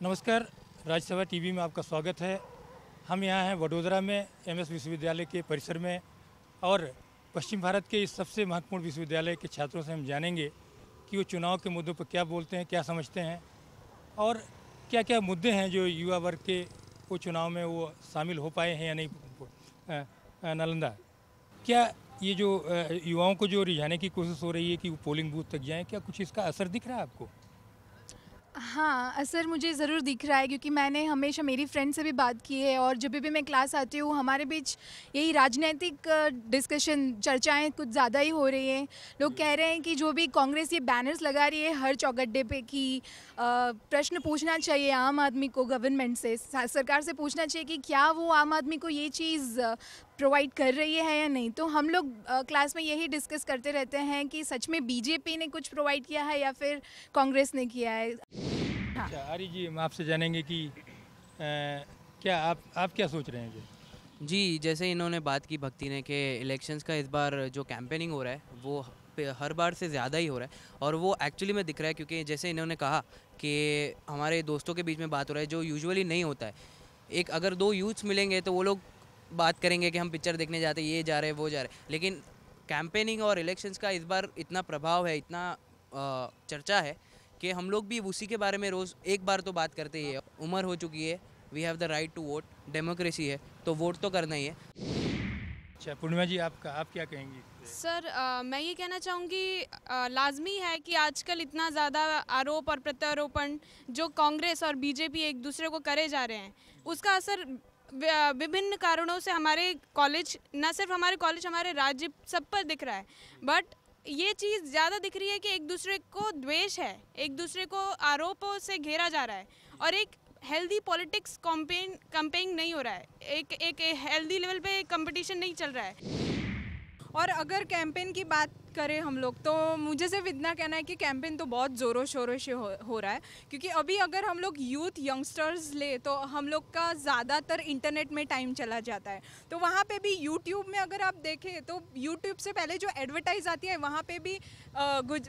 नमस्कार, राज्यसभा टीवी में आपका स्वागत है। हम यहाँ हैं वडोदरा में एमएस विश्वविद्यालय के परिसर में और पश्चिम भारत के इस सबसे महत्वपूर्ण विश्वविद्यालय के छात्रों से हम जानेंगे कि वो चुनाव के मुद्दों पर क्या बोलते हैं, क्या समझते हैं और क्या क्या मुद्दे हैं जो युवा वर्ग के वो चुनाव में वो शामिल हो पाए हैं या नहीं। नालंदा, क्या ये जो युवाओं को जो रिझाने की कोशिश हो रही है कि वो पोलिंग बूथ तक जाएं, क्या कुछ इसका असर दिख रहा है आपको? हाँ, असर मुझे ज़रूर दिख रहा है क्योंकि मैंने हमेशा मेरी फ्रेंड से भी बात की है और जब भी मैं क्लास आती हूँ हमारे बीच यही राजनीतिक डिस्कशन चर्चाएं कुछ ज़्यादा ही हो रही हैं। लोग कह रहे हैं कि जो भी कांग्रेस ये बैनर्स लगा रही है हर चौगड्डे पे कि प्रश्न पूछना चाहिए आम आदमी को गवर्नमेंट से, सरकार से पूछना चाहिए कि क्या वो आम आदमी को ये चीज़ प्रोवाइड कर रही है या नहीं। तो हम लोग क्लास में यही डिस्कस करते रहते हैं कि सच में बीजेपी ने कुछ प्रोवाइड किया है या फिर कांग्रेस ने किया है। हाँ। अच्छा आर्य जी, हम आपसे जानेंगे कि क्या आप क्या सोच रहे हैं जी, जैसे इन्होंने बात की भक्ति ने कि इलेक्शंस का इस बार जो कैंपेनिंग हो रहा है वो हर बार से ज़्यादा ही हो रहा है और वो एक्चुअली में दिख रहा है क्योंकि जैसे इन्होंने कहा कि हमारे दोस्तों के बीच में बात हो रहा है जो यूजुअली नहीं होता है। एक अगर दो यूथ्स मिलेंगे तो वो लोग बात करेंगे कि हम पिक्चर देखने जाते हैं, ये जा रहे हैं वो जा रहे हैं, लेकिन कैंपेनिंग और इलेक्शंस का इस बार इतना प्रभाव है, इतना चर्चा है कि हम लोग भी उसी के बारे में रोज़ एक बार तो बात करते ही है। उम्र हो चुकी है, we have the right to vote, democracy है तो वोट तो करना ही है। अच्छा पूर्णिमा जी, आप क्या कहेंगी? सर मैं ये कहना चाहूँगी लाजमी है कि आजकल इतना ज़्यादा आरोप और प्रत्यारोपण जो कांग्रेस और बीजेपी एक दूसरे को करे जा रहे हैं उसका असर विभिन्न कारणों से हमारे कॉलेज, न सिर्फ हमारे कॉलेज, हमारे राज्य सब पर दिख रहा है। बट ये चीज़ ज़्यादा दिख रही है कि एक दूसरे को द्वेष है, एक दूसरे को आरोपों से घेरा जा रहा है और एक हेल्दी पॉलिटिक्स कैंपेन नहीं हो रहा है, एक हेल्दी लेवल पे कंपटीशन नहीं चल रहा है। और अगर कैंपेन की बात करें हम लोग तो मुझे सिर्फ इतना कहना है कि कैंपेन तो बहुत ज़ोरों शोरों से हो रहा है क्योंकि अभी अगर हम लोग यूथ यंगस्टर्स ले तो हम लोग का ज़्यादातर इंटरनेट में टाइम चला जाता है। तो वहाँ पे भी यूट्यूब में अगर आप देखें तो यूट्यूब से पहले जो एडवर्टाइज़ आती है वहाँ पे भी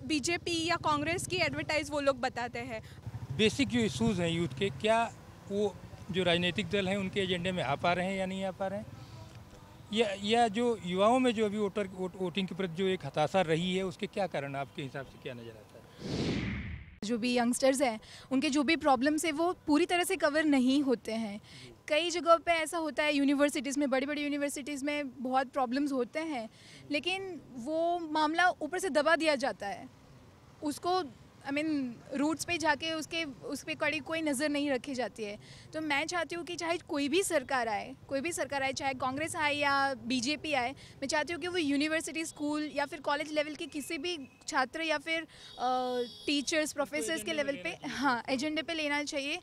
बीजेपी या कांग्रेस की एडवर्टाइज़ वो लोग बताते हैं। बेसिक जो इश्यूज़ हैं यूथ के, क्या वो जो राजनीतिक दल हैं उनके एजेंडे में आ पा रहे हैं या नहीं आ पा रहे हैं, या जो युवाओं में जो अभी वोटिंग के प्रति जो एक हताशा रही है उसके क्या कारण आपके हिसाब से क्या नज़र आता है? जो भी यंगस्टर्स हैं उनके जो भी प्रॉब्लम्स है वो पूरी तरह से कवर नहीं होते हैं। कई जगहों पे ऐसा होता है, यूनिवर्सिटीज़ में, बड़ी बड़ी यूनिवर्सिटीज़ में बहुत प्रॉब्लम्स होते हैं लेकिन वो मामला ऊपर से दबा दिया जाता है, उसको रूट्स पे जाके उस पर कड़ी कोई नज़र नहीं रखी जाती है। तो मैं चाहती हूँ कि चाहे कोई भी सरकार आए, चाहे कांग्रेस आए या बीजेपी आए, मैं चाहती हूँ कि वो यूनिवर्सिटी, स्कूल या फिर कॉलेज लेवल के किसी भी छात्र या फिर टीचर्स, प्रोफेसर्स के लेवल पे, हाँ, एजेंडे पे लेना चाहिए।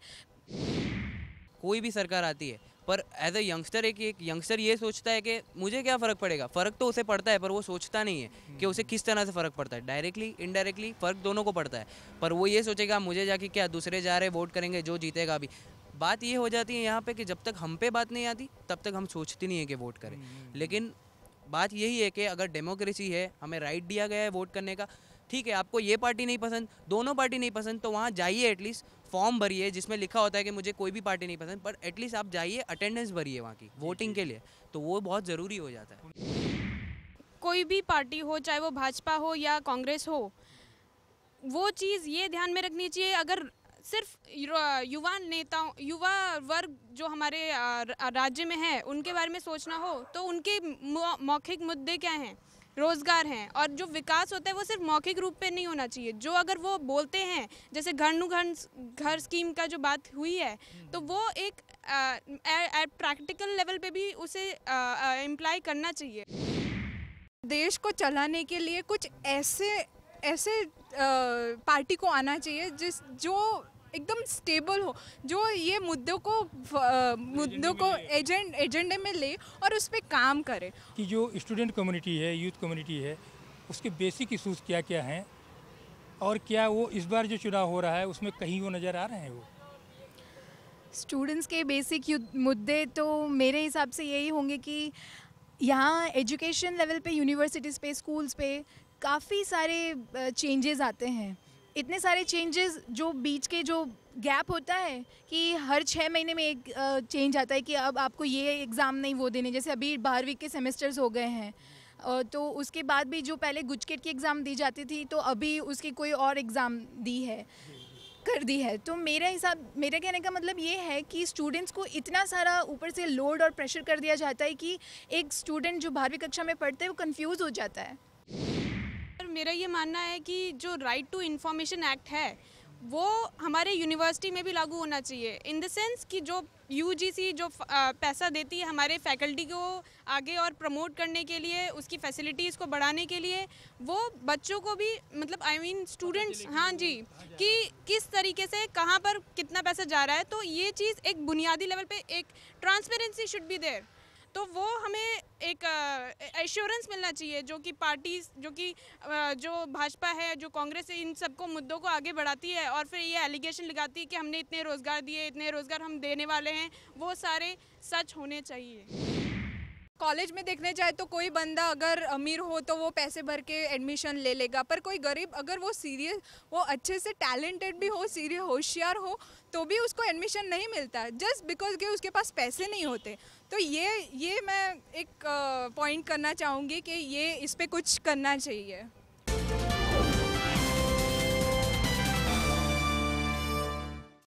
कोई भी सरकार आती है पर एज अ यंगस्टर एक यंगस्टर ये सोचता है कि मुझे क्या फ़र्क पड़ेगा। फ़र्क तो उसे पड़ता है पर वो सोचता नहीं है कि उसे किस तरह से फ़र्क पड़ता है। डायरेक्टली इनडायरेक्टली फ़र्क दोनों को पड़ता है, पर वो ये सोचेगा मुझे जाके क्या, दूसरे जा रहे वोट करेंगे जो जीतेगा भी। बात ये हो जाती है यहाँ पे कि जब तक हम पे बात नहीं आती तब तक हम सोचते नहीं है कि वोट करें। लेकिन बात यही है कि अगर डेमोक्रेसी है, हमें राइट दिया गया है वोट करने का, ठीक है, आपको ये पार्टी नहीं पसंद, दोनों पार्टी नहीं पसंद, तो वहाँ जाइए, एटलीस्ट फॉर्म भरिए जिसमें लिखा होता है कि मुझे कोई भी पार्टी नहीं पसंद, पर एटलीस्ट आप जाइए, अटेंडेंस भरिए वहाँ की वोटिंग के लिए, तो वो बहुत ज़रूरी हो जाता है। कोई भी पार्टी हो, चाहे वो भाजपा हो या कांग्रेस हो, वो चीज़ ये ध्यान में रखनी चाहिए, अगर सिर्फ युवा वर्ग जो हमारे राज्य में है उनके बारे में सोचना हो तो उनके मौखिक मुद्दे क्या हैं, रोज़गार हैं, और जो विकास होता है वो सिर्फ मौखिक रूप पे नहीं होना चाहिए। जो अगर वो बोलते हैं, जैसे घर स्कीम का जो बात हुई है, तो वो एक प्रैक्टिकल लेवल पे भी उसे इम्प्लाई करना चाहिए। देश को चलाने के लिए कुछ ऐसे पार्टी को आना चाहिए जो एकदम स्टेबल हो, जो ये मुद्दों को एजेंडे में ले और उस पर काम करे। कि जो स्टूडेंट कम्युनिटी है, यूथ कम्युनिटी है, उसके बेसिक इश्यूज़ क्या क्या हैं और क्या वो इस बार जो चुनाव हो रहा है उसमें कहीं वो नज़र आ रहे हैं? वो स्टूडेंट्स के बेसिक मुद्दे तो मेरे हिसाब से यही होंगे कि यहाँ एजुकेशन लेवल पे, यूनिवर्सिटीज़ पे, स्कूल्स पे काफ़ी सारे चेंजेस आते हैं। इतने सारे चेंजेस जो बीच के जो गैप होता है कि हर 6 महीने में एक चेंज आता है कि अब आपको ये एग्ज़ाम नहीं वो देने, जैसे अभी 12वीं के सेमेस्टर्स हो गए हैं, तो उसके बाद भी जो पहले गुजकेट की एग्ज़ाम दी जाती थी तो अभी उसकी कोई और एग्ज़ाम कर दी है। तो मेरे कहने का मतलब ये है कि स्टूडेंट्स को इतना सारा ऊपर से लोड और प्रेशर कर दिया जाता है कि एक स्टूडेंट जो 12वीं कक्षा में पढ़ता है वो कंफ्यूज हो जाता है। मेरा ये मानना है कि जो राइट टू इन्फॉर्मेशन एक्ट है वो हमारे यूनिवर्सिटी में भी लागू होना चाहिए, इन द सेंस कि जो यूजीसी जो पैसा देती है हमारे फैकल्टी को आगे और प्रमोट करने के लिए, उसकी फैसिलिटीज़ को बढ़ाने के लिए, वो बच्चों को भी मतलब स्टूडेंट्स, हाँ जी, कि किस तरीके से कहाँ पर कितना पैसा जा रहा है, तो ये चीज़ एक बुनियादी लेवल पे एक ट्रांसपेरेंसी शुड बी देयर। तो वो हमें एक एश्योरेंस मिलना चाहिए, जो कि पार्टीज जो भाजपा है, जो कांग्रेस है, इन सबको मुद्दों को आगे बढ़ाती है और फिर ये एलिगेशन लगाती है कि हमने इतने रोज़गार दिए, इतने रोज़गार हम देने वाले हैं, वो सारे सच होने चाहिए। कॉलेज में देखने जाए तो कोई बंदा अगर अमीर हो तो वो पैसे भर के एडमिशन ले लेगा, पर कोई गरीब अगर वो अच्छे से टैलेंटेड भी हो, सीरियस होशियार हो, तो भी उसको एडमिशन नहीं मिलता जस्ट बिकॉज कि उसके पास पैसे नहीं होते। तो ये मैं एक पॉइंट करना चाहूँगी कि ये इस पे कुछ करना चाहिए।